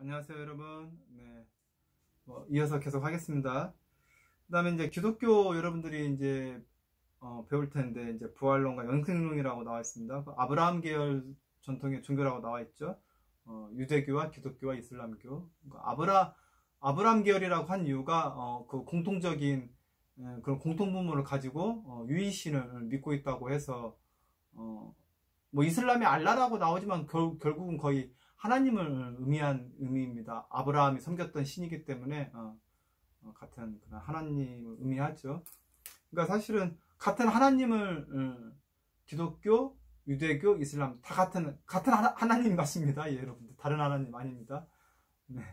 안녕하세요, 여러분. 네, 이어서 계속 하겠습니다. 그다음에 이제 기독교 여러분들이 이제 배울 텐데 이제 부활론과 영생론이라고 나와 있습니다. 그 아브라함 계열 전통의 종교라고 나와 있죠. 유대교와 기독교와 이슬람교. 아브라함 계열이라고 한 이유가 그 공통적인 그런 공통분모를 가지고 유일신을 믿고 있다고 해서 뭐 이슬람이 알라라고 나오지만 결국은 거의 하나님을 의미한 의미입니다. 아브라함이 섬겼던 신이기 때문에 같은 그런 하나님을 의미하죠. 그러니까 사실은 같은 하나님을 기독교, 유대교, 이슬람 다 같은 하나님 맞습니다. 예, 여러분들 다른 하나님 아닙니다. 네.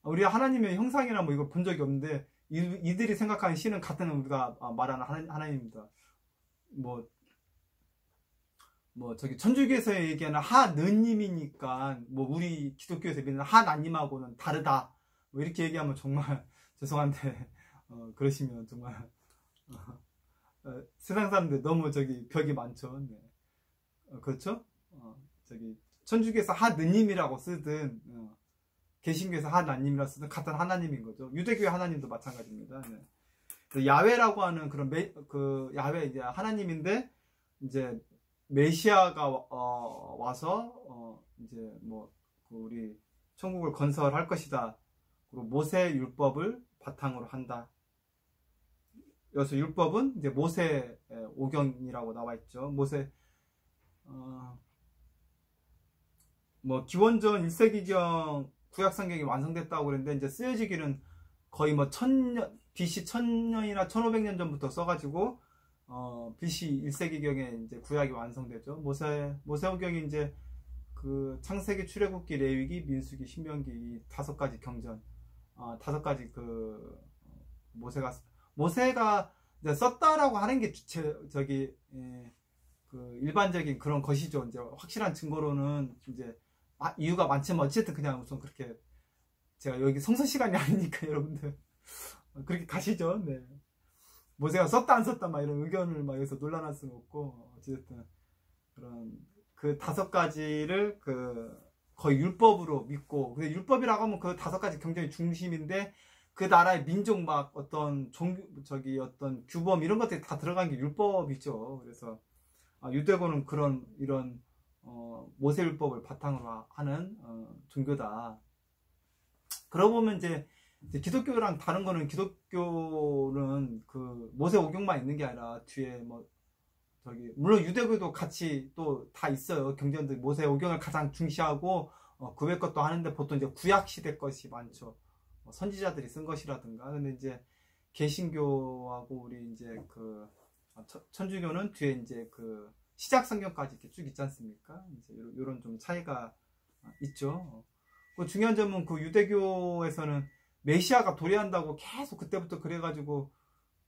우리 하나님의 형상이나 뭐 이걸 본 적이 없는데 이들이 생각하는 신은 같은 우리가 말하는 하나님입니다. 저기 천주교에서 얘기하는 하느님이니까 뭐 우리 기독교에서 믿는 하나님하고는 다르다 뭐 이렇게 얘기하면 정말 죄송한데 그러시면 정말 세상 사람들 너무 저기 벽이 많죠. 네. 그렇죠? 저기 천주교에서 하느님이라고 쓰든 개신교에서 하나님이라 쓰든 같은 하나님인 거죠. 유대교의 하나님도 마찬가지입니다. 네. 야훼라고 하는 그런 야훼 이제 하나님인데 이제 메시아가 와서 이제 우리 천국을 건설할 것이다. 그리고 모세 율법을 바탕으로 한다. 여기서 율법은 이제 모세 오경이라고 나와 있죠. 모세 기원전 1세기경 구약 성경이 완성됐다고 그랬는데 이제 쓰여지기는 거의 BC 1000년이나 1500년 전부터 써가지고 BC 1세기경에 이제 구약이 완성되죠. 모세오경이 이제 그 창세기, 출애굽기, 레위기, 민수기, 신명기 이 5가지 경전, 5가지 그 모세가 이제 썼다라고 하는 게 그 일반적인 그런 것이죠. 이제 확실한 증거로는 이제 이유가 많지만 어쨌든 그냥 우선 그렇게 제가 여기 성서 시간이 아니니까 여러분들 그렇게 가시죠. 네. 모세가 썼다 안 썼다 막 이런 의견을 막 여기서 논란할 수는 없고 어쨌든 그런 그 5가지를 거의 율법으로 믿고 근데 율법이라고 하면 그 5가지 경전의 중심인데 그 나라의 민족 막 어떤 어떤 규범 이런 것들이 다 들어간 게 율법이죠. 그래서 유대교는 이런 모세 율법을 바탕으로 하는 종교다. 그러고 보면 이제 기독교랑 다른 거는 기독교는 그 모세 오경만 있는 게 아니라 뒤에 물론 유대교도 같이 또 다 있어요. 경전들 모세 오경을 가장 중시하고 그 외 것도 하는데 보통 이제 구약 시대 것이 많죠. 선지자들이 쓴 것이라든가. 근데 이제 개신교하고 우리 이제 천주교는 뒤에 이제 그 시작 성경까지 이렇게 쭉 있지 않습니까? 이제 이런 좀 차이가 있죠. 그 중요한 점은 그 유대교에서는 메시아가 도래한다고 계속 그때부터 그래가지고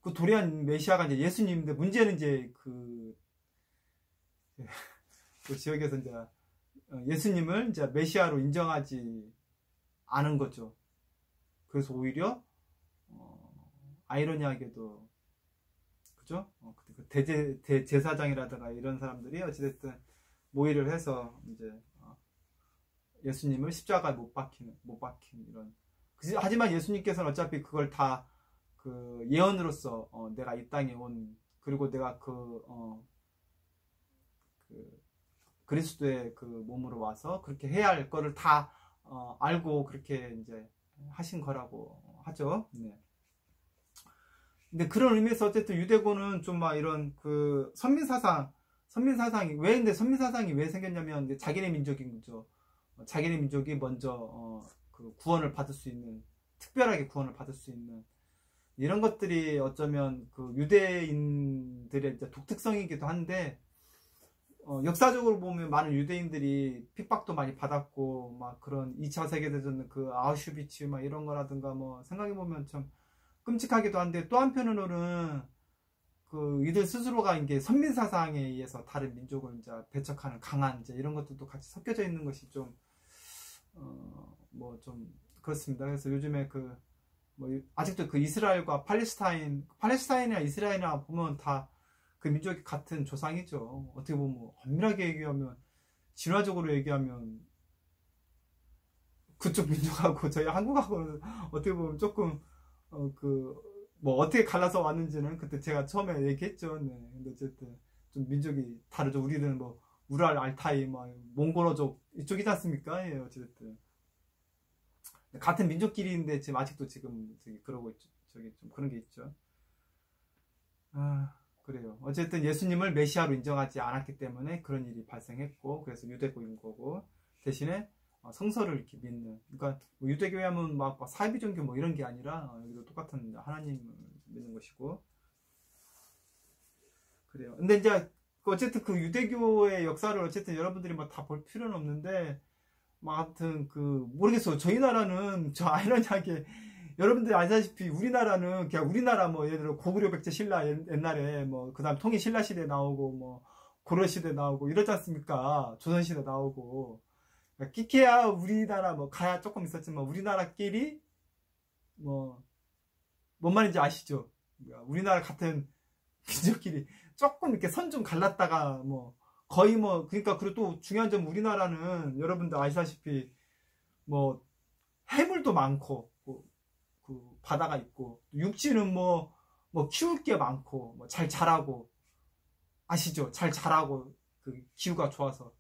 그 도래한 메시아가 이제 예수님인데 문제는 이제 그 지역에서 이제 예수님을 이제 메시아로 인정하지 않은 거죠. 그래서 오히려 아이러니하게도 그죠? 그 대제사장이라든가 이런 사람들이 어찌됐든 모의를 해서 이제 예수님을 십자가에 못 박힌 이런. 하지만 예수님께서는 어차피 그걸 다 그 예언으로서 내가 이 땅에 온 그리고 내가 그리스도의 그 몸으로 와서 그렇게 해야 할 거를 다 알고 그렇게 이제 하신 거라고 하죠. 네. 근데 그런 의미에서 어쨌든 유대교는 좀 막 이런 그 선민사상이 근데 선민사상이 왜 생겼냐면 자기네 민족인 거죠. 자기네 민족이 먼저 그 구원을 받을 수 있는 특별하게 구원을 받을 수 있는 이런 것들이 어쩌면 그 유대인들의 이제 독특성이기도 한데 역사적으로 보면 많은 유대인들이 핍박도 많이 받았고 막 그런 2차 세계대전 그 아우슈비츠 막 이런 거라든가 생각해 보면 참 끔찍하기도 한데 또 한편으로는 그 이들 스스로가 이게 선민사상에 의해서 다른 민족을 이제 배척하는 강한 이제 이런 것들도 같이 섞여져 있는 것이 좀 좀 그렇습니다. 그래서 요즘에 아직도 그 이스라엘과 팔레스타인이나 이스라엘이나 보면 다 그 민족이 같은 조상이죠. 어떻게 보면 엄밀하게 얘기하면 진화적으로 얘기하면 그쪽 민족하고 저희 한국하고는 어떻게 보면 조금 뭐 어떻게 갈라서 왔는지는 그때 제가 처음에 얘기했죠. 네. 근데 어쨌든 좀 민족이 다르죠. 우리는 뭐 우랄, 알타이, 뭐 몽골어족 이쪽이지 않습니까? 예, 어쨌든 같은 민족끼리인데 지금 아직도 지금 그러고 있죠. 저기 좀 그런 게 있죠. 아, 그래요. 어쨌든 예수님을 메시아로 인정하지 않았기 때문에 그런 일이 발생했고, 그래서 유대교인 거고, 대신에 성서를 이렇게 믿는. 그러니까 뭐 유대교회 하면 막 사이비종교 뭐 이런 게 아니라 여기도 똑같은 하나님을 믿는 것이고. 그래요. 근데 이제 어쨌든 그 유대교의 역사를 어쨌든 여러분들이 막 다 볼 필요는 없는데, 뭐 아무튼 모르겠어요. 저희 나라는 저 아이러니하게 여러분들이 아시다시피 우리나라는 그냥 우리나라 뭐 예를 들어 고구려 백제 신라 옛날에 뭐 그다음 통일 신라 시대 나오고 뭐 고려 시대 나오고 이러지 않습니까? 조선 시대 나오고 끼케야 우리나라 뭐 가야 조금 있었지만 우리나라끼리 뭐 뭔 말인지 아시죠? 우리나라 같은 민족끼리 조금 이렇게 선 좀 갈랐다가 뭐 거의 뭐 그러니까 그리고 또 중요한 점 우리나라는 여러분들 아시다시피 뭐 해물도 많고 그 바다가 있고 육지는 뭐 키울 게 많고 뭐 잘 자라고 아시죠? 잘 자라고 그 기후가 좋아서.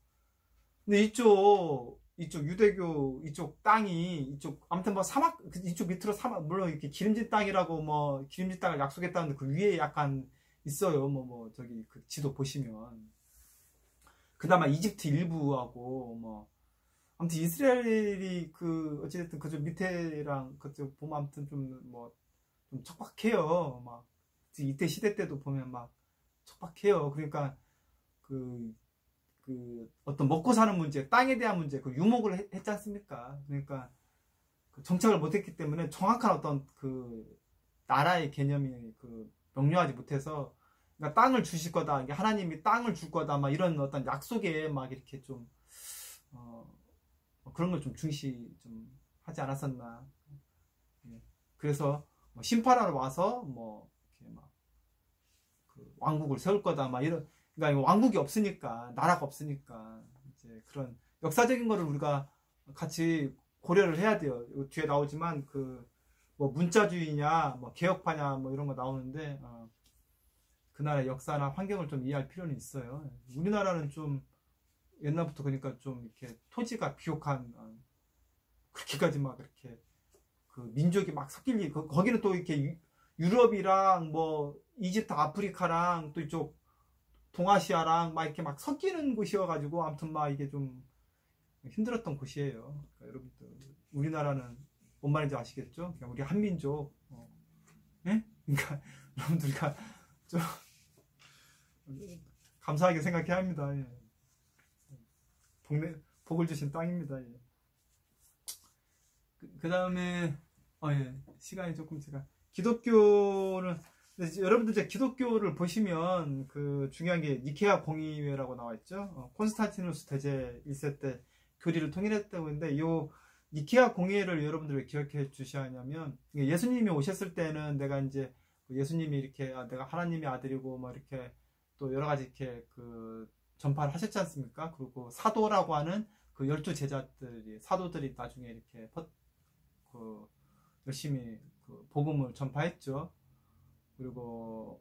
근데 이쪽 유대교 이쪽 땅이 이쪽 아무튼 뭐 사막 이쪽 밑으로 사막 물론 이렇게 기름진 땅이라고 뭐 기름진 땅을 약속했다는데 그 위에 약간 있어요. 뭐 저기 그 지도 보시면 그나마 이집트 일부하고 뭐 아무튼 이스라엘이 그 어찌됐든 그쪽 밑에랑 그쪽 보면 아무튼 좀 척박해요. 막 이때 시대 때도 보면 막 척박해요. 그러니까 그 어떤 먹고 사는 문제, 땅에 대한 문제, 그 유목을 했지 않습니까? 그러니까 그 정착을 못했기 때문에 정확한 어떤 그 나라의 개념이 명료하지 못해서 그러니까 땅을 주실 거다, 이게 하나님이 땅을 줄 거다, 막 이런 어떤 약속에 막 이렇게 좀 그런 걸 좀 중시 좀 하지 않았었나. 예. 그래서 뭐 심판하러 와서 뭐 이렇게 막 그 왕국을 세울 거다, 막 이런. 그러니까 왕국이 없으니까, 나라가 없으니까 이제 그런 역사적인 거를 우리가 같이 고려를 해야 돼요. 뒤에 나오지만 뭐 문자주의냐, 뭐 개혁파냐, 뭐 이런 거 나오는데 그 나라의 역사나 환경을 좀 이해할 필요는 있어요. 우리나라는 좀 옛날부터 그러니까 좀 이렇게 토지가 비옥한 그렇게까지 막 이렇게 그 민족이 막 섞일 일 거기는 또 이렇게 유럽이랑 뭐 이집트 아프리카랑 또 이쪽 동아시아랑 막 이렇게 막 섞이는 곳이어가지고 아무튼 막 이게 좀 힘들었던 곳이에요. 그러니까 여러분들 우리나라는 뭔 말인지 아시겠죠? 그냥 우리 한민족. 예? 그러니까 여러분들과 좀 감사하게 생각해야 합니다. 예. 복을 주신 땅입니다. 예. 그 다음에 예. 시간이 조금 제가 기독교는 여러분들 이제 기독교를 보시면 그 중요한 게 니케아 공의회라고 나와 있죠. 콘스탄티누스 대제 1세 때 교리를 통일했다고 했는데 요 니케아 공의회를 여러분들 왜 기억해 주셔야 하냐면 예수님이 오셨을 때는 내가 이제 예수님이 이렇게 내가 하나님의 아들이고 뭐 이렇게 또 여러 가지 이렇게 그 전파를 하셨지 않습니까? 그리고 사도라고 하는 그 12 제자들이 사도들이 나중에 이렇게 열심히 그 복음을 전파했죠. 그리고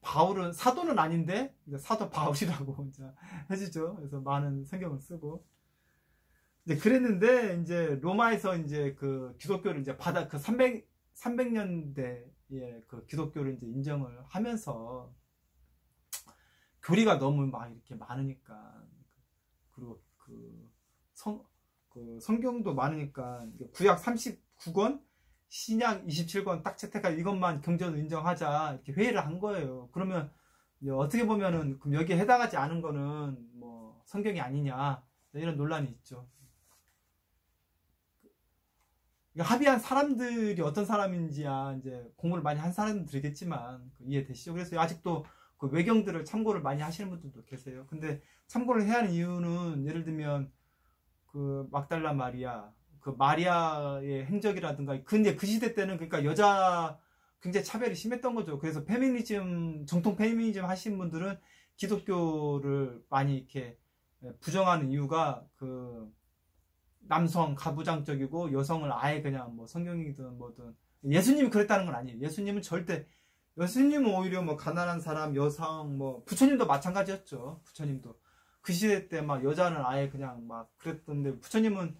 바울은 사도는 아닌데 사도 바울이라고 이제 해주죠. 그래서 많은 성경을 쓰고 이제 그랬는데 이제 로마에서 이제 그 기독교를 이제 그 300년대에 그 기독교를 이제 인정을 하면서 교리가 너무 막 이렇게 많으니까 그리고 성경도 많으니까 구약 39권 신약 27권 딱 채택할 이것만 경전을 인정하자 이렇게 회의를 한 거예요. 그러면 어떻게 보면은 그럼 여기에 해당하지 않은 거는 뭐 성경이 아니냐 이런 논란이 있죠. 합의한 사람들이 어떤 사람인지야 이제 공부를 많이 한 사람들이겠지만 이해되시죠? 그래서 아직도 그 외경들을 참고를 많이 하시는 분들도 계세요. 근데 참고를 해야 하는 이유는 예를 들면 그 막달라 마리아, 그 마리아의 행적이라든가 근데 그 시대 때는 그러니까 여자 굉장히 차별이 심했던 거죠. 그래서 정통 페미니즘 하신 분들은 기독교를 많이 이렇게 부정하는 이유가 남성 가부장적이고 여성을 아예 그냥 뭐 성경이든 뭐든 예수님이 그랬다는 건 아니에요. 예수님은 오히려 뭐 가난한 사람, 여성, 뭐 부처님도 마찬가지였죠. 부처님도 그 시대 때 막 여자는 아예 그냥 막 그랬던데 부처님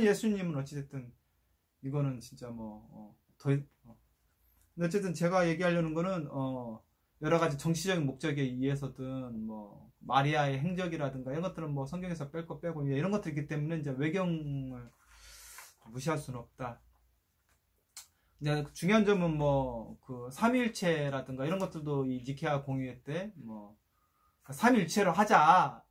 예수님은 어찌됐든 이거는 진짜 근데 어쨌든 제가 얘기하려는 거는 여러 가지 정치적인 목적에 의해서든 뭐 마리아의 행적이라든가 이런 것들은 뭐 성경에서 뺄 거 빼고 이런 것들이 있기 때문에 이제 외경을 무시할 수는 없다. 이제 중요한 점은 뭐 그 삼위일체라든가 이런 것들도 이 니케아 공의회 때 뭐 삼위일체를 하자,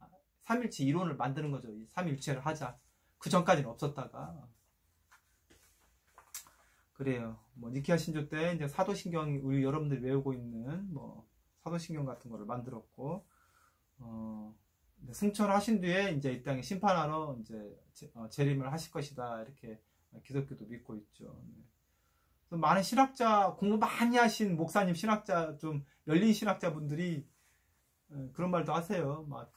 삼위일체 이론을 만드는 거죠. 이 삼위일체를 하자. 그 전까지는 없었다가 그래요. 뭐 니케아 신조 때 이제 사도신경 우리 여러분들이 외우고 있는 뭐 사도신경 같은 거를 만들었고 승천하신 뒤에 이제 이 땅에 심판하러 이제 재림을 하실 것이다 이렇게 기독교도 믿고 있죠. 네. 많은 신학자 공부 많이 하신 목사님 신학자 좀 열린 신학자 분들이 그런 말도 하세요. 막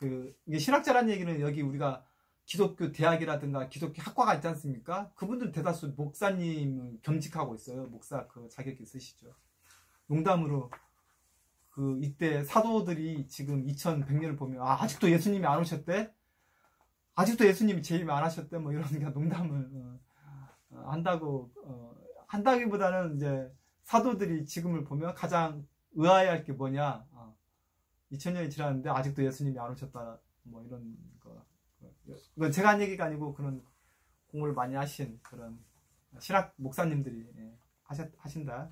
이게 신학자라는 얘기는 여기 우리가 기독교 대학이라든가 기독교 학과가 있지 않습니까? 그분들 대다수 목사님을 겸직하고 있어요. 목사 그 자격이 있으시죠. 농담으로 이때 사도들이 지금 2100년을 보면 아직도 예수님이 안 오셨대? 아직도 예수님이 재림 안 하셨대? 뭐 이런 그냥 농담을 한다기보다는 이제 사도들이 지금을 보면 가장 의아해할 게 뭐냐? 2000년이 지났는데 아직도 예수님이 안 오셨다. 뭐 이런 거. 이건 제가 한 얘기가 아니고 그런 공부를 많이 하신 그런 신학 목사님들이 하신다.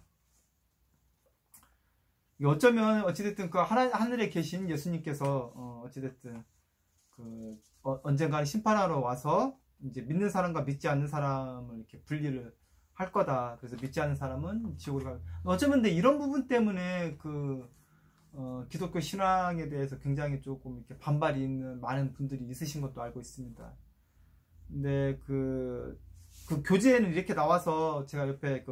어쩌면 어찌됐든 그 하늘에 계신 예수님께서 어찌됐든 언젠가는 심판하러 와서 이제 믿는 사람과 믿지 않는 사람을 이렇게 분리를 할 거다. 그래서 믿지 않는 사람은 지옥으로 가. 어쩌면 근데 이런 부분 때문에 기독교 신앙에 대해서 굉장히 조금 이렇게 반발이 있는 많은 분들이 있으신 것도 알고 있습니다. 근데 그 교재에는 이렇게 나와서 제가 옆에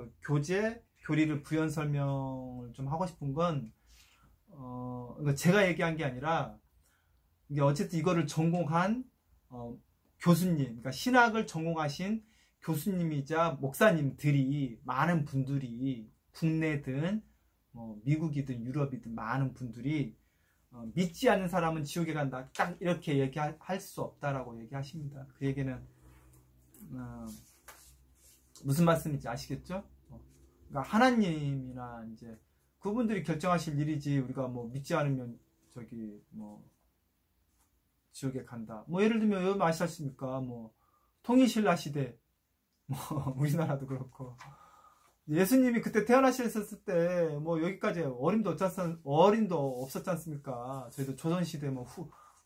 교리를 부연 설명을 좀 하고 싶은 건, 제가 얘기한 게 아니라, 이게 어쨌든 이거를 전공한, 교수님, 그러니까 신학을 전공하신 교수님이자 목사님들이, 많은 분들이, 국내든, 미국이든 유럽이든 많은 분들이, 믿지 않는 사람은 지옥에 간다. 딱 이렇게 얘기할 수 없다라고 얘기하십니다. 그 얘기는, 무슨 말씀인지 아시겠죠? 그러니까 하나님이나 이제 그분들이 결정하실 일이지 우리가 뭐 믿지 않으면 지옥에 간다. 뭐 예를 들면 여러분 아시겠습니까? 뭐 통일신라 시대 뭐 우리나라도 그렇고 예수님이 그때 태어나셨을 때 뭐 여기까지 어림도 없었지 않습니까? 저희도 조선 시대 뭐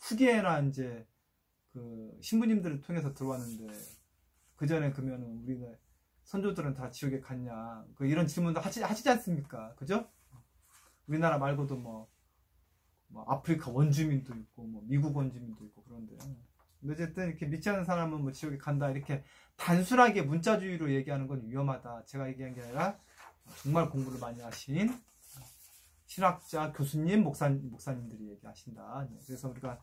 후기에나 이제 그 신부님들을 통해서 들어왔는데 그 전에 그러면 우리가 선조들은 다 지옥에 갔냐? 이런 질문도 하시지 않습니까? 그죠? 우리나라 말고도 뭐 아프리카 원주민도 있고, 뭐 미국 원주민도 있고, 그런데. 어쨌든 이렇게 믿지 않는 사람은 뭐 지옥에 간다. 이렇게 단순하게 문자주의로 얘기하는 건 위험하다. 제가 얘기한 게 아니라 정말 공부를 많이 하신 신학자, 교수님, 목사님들이 얘기하신다. 그래서 우리가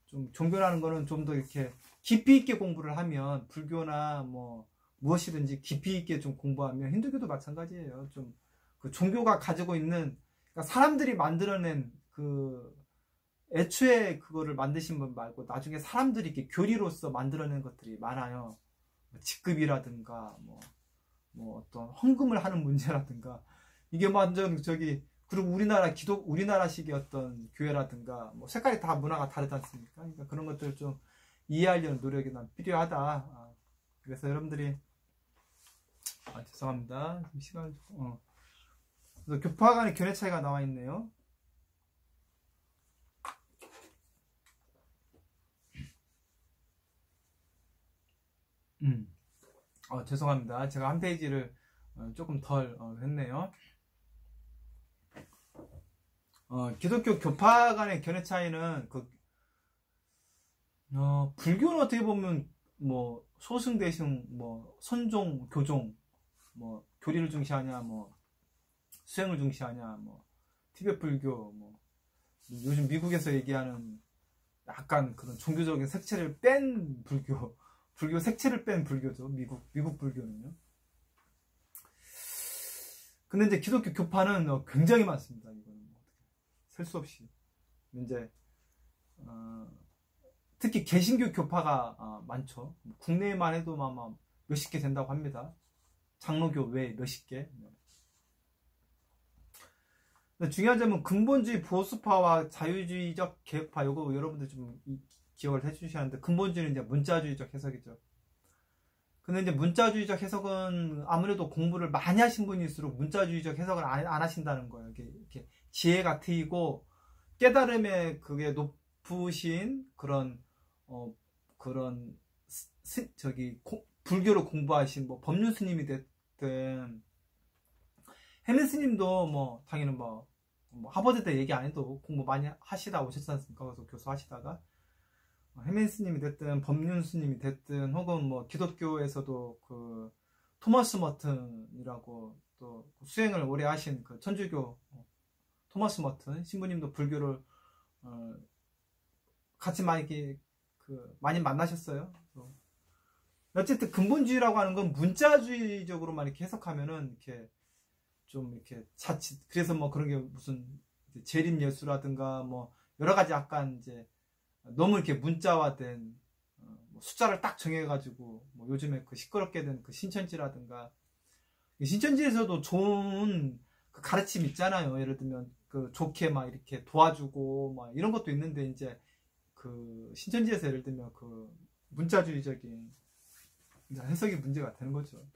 좀 종교라는 거는 좀 더 이렇게 깊이 있게 공부를 하면 불교나 무엇이든지 깊이 있게 좀 공부하면 힌두교도 마찬가지예요. 좀 그 종교가 가지고 있는 그러니까 사람들이 만들어낸 애초에 그거를 만드신 분 말고 나중에 사람들이 이렇게 교리로서 만들어낸 것들이 많아요. 직급이라든가 어떤 헌금을 하는 문제라든가 이게 완전 그리고 우리나라식의 어떤 교회라든가 색깔이 다 문화가 다르지 않습니까? 그러니까 그런 것들을 좀 이해하려는 노력이 난 필요하다. 그래서 여러분들이 죄송합니다. 시간을 그래서 교파 간의 견해 차이가 나와 있네요. 죄송합니다. 제가 한 페이지를 조금 덜 했네요. 기독교 교파 간의 견해 차이는 불교는 어떻게 보면 소승 대승 선종 교종 교리를 중시하냐 수행을 중시하냐 티베트 불교 요즘 미국에서 얘기하는 약간 그런 종교적인 색채를 뺀 불교 색채를 뺀 불교죠. 미국 불교는요. 근데 이제 기독교 교파는 굉장히 많습니다. 이거는 셀 수 없이. 이제 특히 개신교 교파가 많죠. 국내에만 해도 아마 몇십 개 된다고 합니다. 장로교 외에 몇십 개. 근데 중요한 점은 근본주의 보수파와 자유주의적 개혁파, 요거 여러분들 좀 기억을 해주셔야 하는데, 근본주의는 이제 문자주의적 해석이죠. 근데 이제 문자주의적 해석은 아무래도 공부를 많이 하신 분일수록 문자주의적 해석을 안 하신다는 거예요. 이렇게 지혜가 트이고 깨달음의 그게 높으신 그런 불교를 공부하신 뭐 법륜 스님이 됐든, 해민 스님도 뭐 당연히 뭐 하버드대 얘기 안 해도 공부 많이 하시다 오셨지 않습니까? 그래서 교수하시다가 해민 스님이 됐든 법륜 스님이 됐든, 혹은 뭐 기독교에서도 그 토마스 머튼이라고 또 수행을 오래 하신 그 천주교 토마스 머튼 신부님도 불교를 같이 많이 만나셨어요. 어쨌든 근본주의라고 하는 건 문자주의적으로만 이렇게 해석하면은 이렇게 자칫, 그래서 뭐 그런 게 무슨 재림 예수라든가 뭐 여러 가지 약간 이제 너무 이렇게 문자화된 숫자를 딱 정해가지고 뭐 요즘에 그 시끄럽게 된 그 신천지라든가, 신천지에서도 좋은 그 가르침 있잖아요. 예를 들면 그 좋게 막 이렇게 도와주고 막 이런 것도 있는데, 이제 그 신천지에서 예를 들면 그 문자주의적인 해석이 문제가 되는 거죠.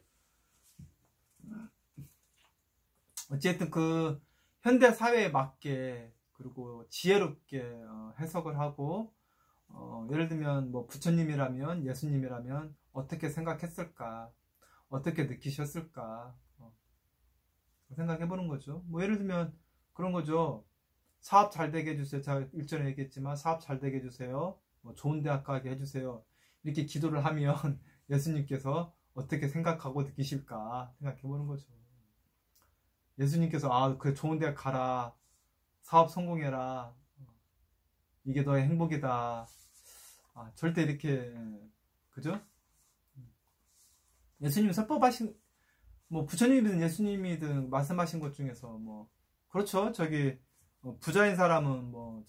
어쨌든 그 현대 사회에 맞게 그리고 지혜롭게 해석을 하고, 예를 들면 뭐 부처님이라면, 예수님이라면 어떻게 생각했을까, 어떻게 느끼셨을까 생각해 보는 거죠. 뭐 예를 들면 그런 거죠. 사업 잘 되게 해주세요. 제가 일전에 얘기했지만 사업 잘 되게 해주세요. 뭐 좋은 대학 가게 해주세요. 이렇게 기도를 하면 예수님께서 어떻게 생각하고 느끼실까 생각해 보는 거죠. 예수님께서 그래 좋은 대학 가라, 사업 성공해라, 이게 너의 행복이다. 절대 이렇게, 그죠? 예수님이 설법하신, 뭐 부처님이든 예수님이든 말씀하신 것 중에서 뭐 그렇죠. 부자인 사람은 뭐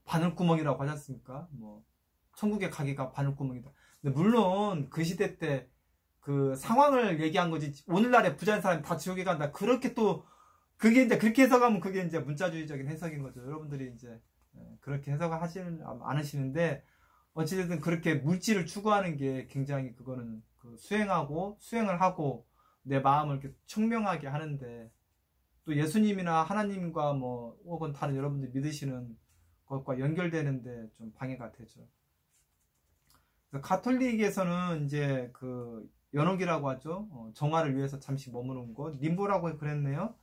바늘구멍이라고 하지 않습니까? 뭐 천국에 가기가 바늘구멍이다. 근데 물론 그 시대 때 그 상황을 얘기한 거지, 오늘날에 부자인 사람이 다 지옥에 간다, 그렇게 또 그게 이제 그렇게 해석하면 그게 이제 문자주의적인 해석인 거죠. 여러분들이 이제 그렇게 해석을 하지는 않으시는데, 어찌됐든 그렇게 물질을 추구하는 게 굉장히, 그거는 그 수행을 하고 내 마음을 이렇게 청명하게 하는데, 또 예수님이나 하나님과 뭐 혹은 다른 여러분들이 믿으시는 것과 연결되는데 좀 방해가 되죠. 그래서 가톨릭에서는 이제 그 연옥이라고 하죠. 정화를 위해서 잠시 머무는 곳, 림보라고 그랬네요.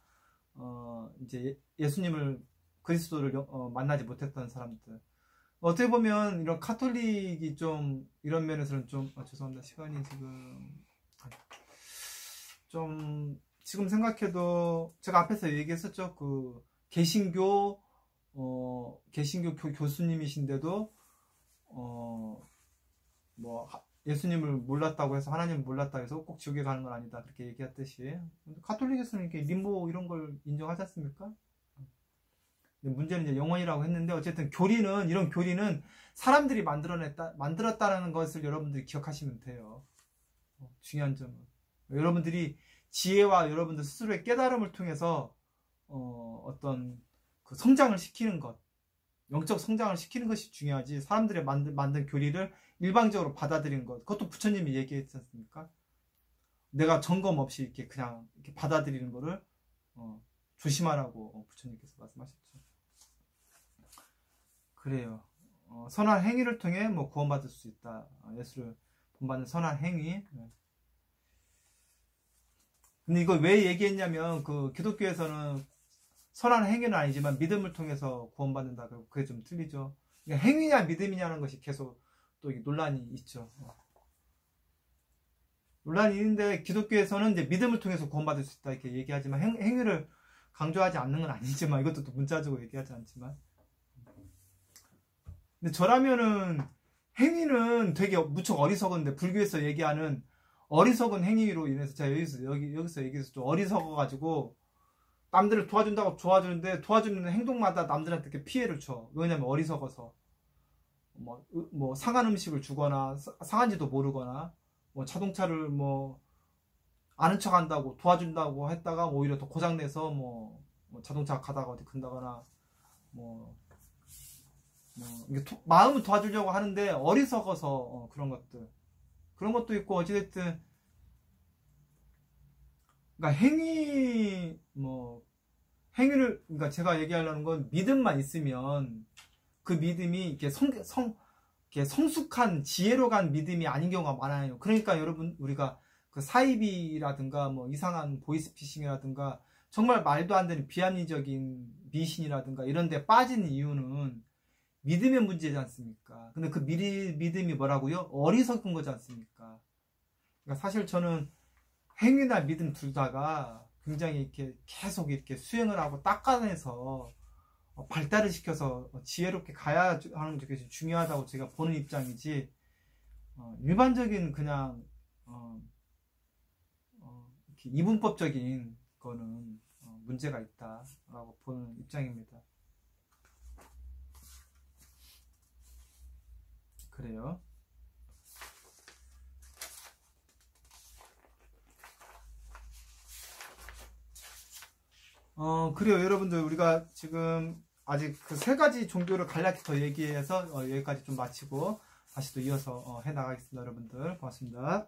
이제 예수님을, 그리스도를 만나지 못했던 사람들. 어떻게 보면 이런 카톨릭이 좀 이런 면에서는 좀 죄송합니다. 시간이 지금 생각해도 제가 앞에서 얘기했었죠. 그 개신교 교수님이신데도 뭐 예수님을 몰랐다고 해서, 하나님을 몰랐다고 해서 꼭 지옥에 가는 건 아니다, 그렇게 얘기했듯이, 가톨릭에서는 이렇게 림보 이런 걸 인정하지 않습니까? 문제는 이제 영원이라고 했는데, 어쨌든 이런 교리는 사람들이 만들었다는 것을 여러분들이 기억하시면 돼요. 중요한 점은 여러분들이 지혜와 여러분들 스스로의 깨달음을 통해서 어떤 그 성장을 시키는 것, 영적 성장을 시키는 것이 중요하지, 사람들이 만든 교리를 일방적으로 받아들이는 것, 그것도 부처님이 얘기했지 않습니까? 내가 점검 없이 그냥 이렇게 받아들이는 거를 조심하라고 부처님께서 말씀하셨죠. 그래요. 선한 행위를 통해 뭐 구원받을 수 있다. 예수를 본받는 선한 행위. 근데 이거 왜 얘기했냐면, 그 기독교에서는 선한 행위는 아니지만 믿음을 통해서 구원받는다. 그게 좀 틀리죠. 그러니까 행위냐 믿음이냐는 것이 계속 또 논란이 있죠. 논란이 있는데, 기독교에서는 이제 믿음을 통해서 구원받을 수 있다 이렇게 얘기하지만, 행위를 강조하지 않는 건 아니지만, 이것도 또 문자적으로 얘기하지 않지만, 근데 저라면은 행위는 되게 무척 어리석은데, 불교에서 얘기하는 어리석은 행위로 인해서, 제가 여기서 얘기해서 좀 어리석어가지고 남들을 도와준다고 도와주는데, 도와주는 행동마다 남들한테 이렇게 피해를 줘. 왜냐면 어리석어서. 뭐 상한 음식을 주거나, 상한지도 모르거나, 뭐 자동차를 뭐 아는 척 한다고 도와준다고 했다가 오히려 더 고장내서 뭐 자동차 가다가 어디 근다거나, 뭐 이게 마음은 도와주려고 하는데 어리석어서 그런 것도 있고. 어찌됐든 그러니까 행위를, 그러니까 제가 얘기하려는 건, 믿음만 있으면 그 믿음이 이렇게 이렇게 성숙한 지혜로 간 믿음이 아닌 경우가 많아요. 그러니까 여러분, 우리가 그 사이비라든가 뭐 이상한 보이스피싱이라든가 정말 말도 안 되는 비합리적인 미신이라든가 이런 데 빠지는 이유는 믿음의 문제지 않습니까? 근데 그 믿음이 뭐라고요? 어리석은 거지 않습니까? 그러니까 사실 저는 행위나 믿음 둘 다가 굉장히 이렇게 계속 이렇게 수행을 하고 닦아내서 발달을 시켜서 지혜롭게 가야 하는 게 되게 중요하다고 제가 보는 입장이지, 일반적인 그냥 이렇게 이분법적인 거는 문제가 있다라고 보는 입장입니다. 그래요. 그래요. 여러분들, 우리가 지금 아직 그 세 가지 종교를 간략히 더 얘기해서 여기까지 좀 마치고 다시 또 이어서 해 나가겠습니다. 여러분들, 고맙습니다.